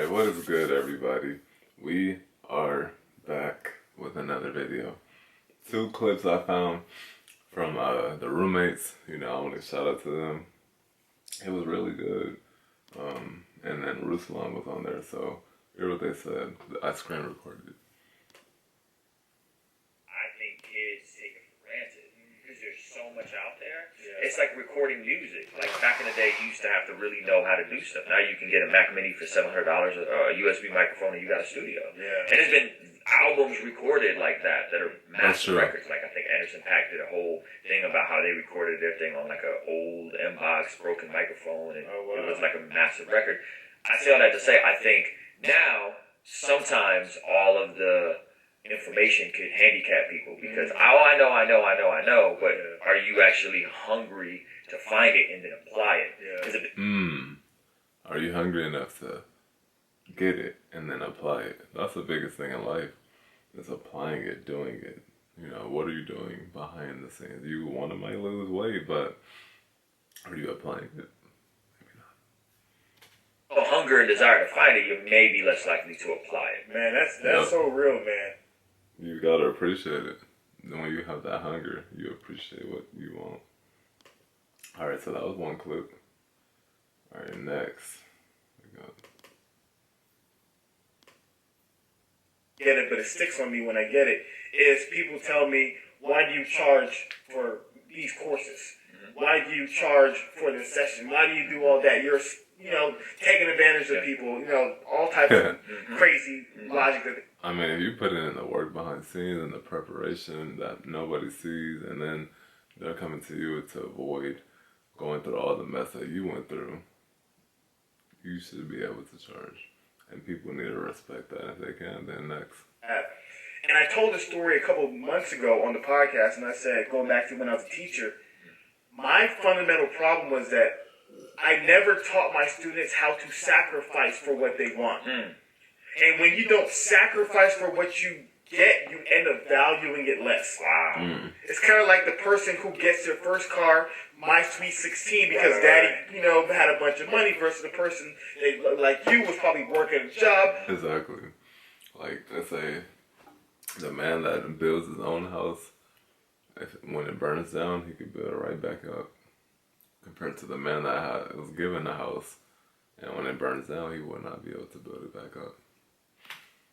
Alright, what is good, everybody? We are back with another video. 2 clips I found from the Roommates. You know, I want to shout out to them. It was really good. And then Ruslan was on there, so hear what they said. I screen recorded it. I think kids take it for granted because there's so much out there. Yeah. It's like recording music. Like back in the day, you used to have to really know how to do stuff. Now you can get a Mac Mini for $700, a USB microphone, and you got a studio. Yeah. And there's been albums recorded like that are massive records. Like I think Anderson .Paak did a whole thing about how they recorded their thing on like an old M-Box broken microphone, and it was like a massive record. I say all that to say, I think now sometimes all of the information could handicap people because I know, but are you actually hungry to find it and then apply it? Yeah. Are you hungry enough to get it and then apply it? That's the biggest thing in life, is applying it, doing it. You know, what are you doing behind the scenes? You might lose weight, but are you applying it? Maybe not. Well, hunger and desire to find it, you may be less likely to apply it. Man, that's so real, man. You gotta appreciate it. When you have that hunger, you appreciate what you want. Alright, so that was one clip. Alright, next. We got... Get it, but it sticks on me when I get it, is people tell me, why do you charge for these courses? Why do you charge for this session? Why do you do all that? You're, taking advantage of people, all types of crazy logic. I mean, if you put in the work behind the scenes and the preparation that nobody sees, and then they're coming to you to avoid going through all the mess that you went through, you should be able to charge. And people need to respect that. If they can, then next. And I told a story a couple of months ago on the podcast, and I said, going back to when I was a teacher, my fundamental problem was that I never taught my students how to sacrifice for what they want. And when you don't sacrifice for what you get, you end up valuing it less. Wow. It's kind of like the person who gets their first car, my Sweet 16, because daddy, had a bunch of money, versus the person like you was probably working a job. Exactly. Like, let's say the man that builds his own house, when it burns down, he could build it right back up. Compared to the man that was given the house, and when it burns down, he would not be able to build it back up.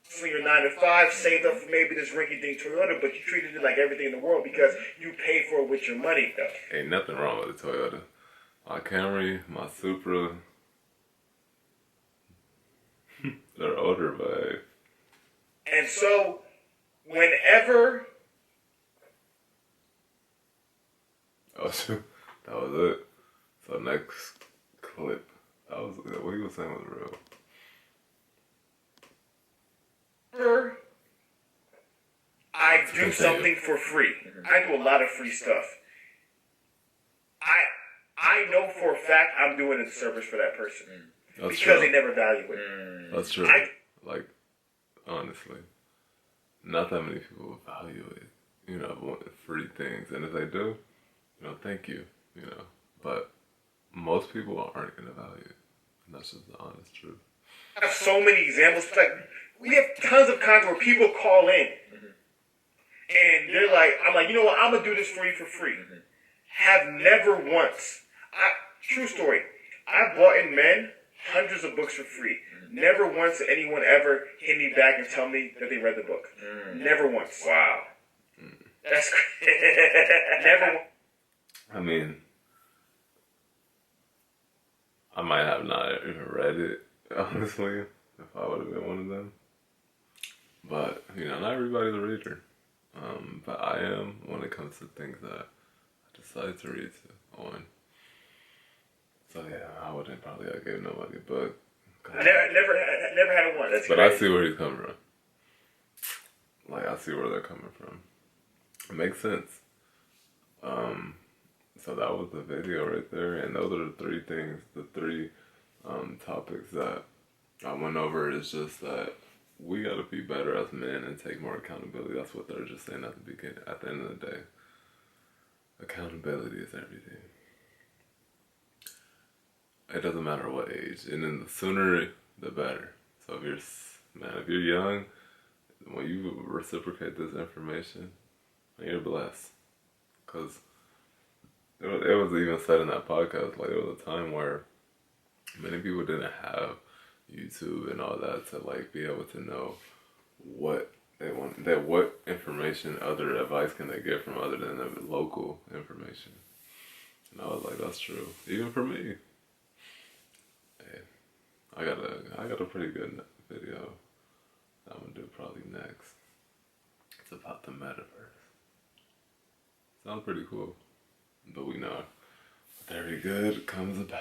So you're 9 to 5, saved up for maybe this rinky-dink Toyota, but you treated it like everything in the world because you paid for it with your money, though. Ain't nothing wrong with a Toyota. My Camry, my Supra, they're older, but... And so, whenever... Oh, shoot. That was it. So next clip. That was what he was saying was real. I do something for free. I do a lot of free stuff. I know for a fact I'm doing a service for that person. That's because true. they never value it. That's true. Like, honestly, not that many people value it. Free things. And if they do, thank you. But most people aren't going to value it. And that's just the honest truth. I have so many examples. Like, we have tons of content where people call in. And they're like, I'm like, you know what? I'm going to do this for you for free. Have never once. True story. I bought in men hundreds of books for free. Never once did anyone ever hit me back and tell me that they read the book. Never once. Wow. That's crazy. Never once. I mean, I might have not even read it, honestly, if I would have been one of them. But, not everybody's a reader. But I am when it comes to things that I decide to read on. So yeah, I wouldn't probably give nobody a book. Never had one. That's but crazy. I see where he's coming from. Like, I see where they're coming from. It makes sense. So that was the video right there, and those are the 3 things, the 3 topics that I went over. Is just that we gotta be better as men and take more accountability. That's what they're just saying at the beginning. At the end of the day, accountability is everything. It doesn't matter what age, and then the sooner the better. So if you're young, when you reciprocate this information, you're blessed. Cause it was even said in that podcast, like there was a time where many people didn't have YouTube and all that to like be able to know what they want, that what information, other advice can they get from other than the local information. And I was like, that's true. Even for me. Hey, I got a pretty good video that I'm gonna do probably next. It's about the metaverse. Sounds pretty cool. But we know with every good comes a bad.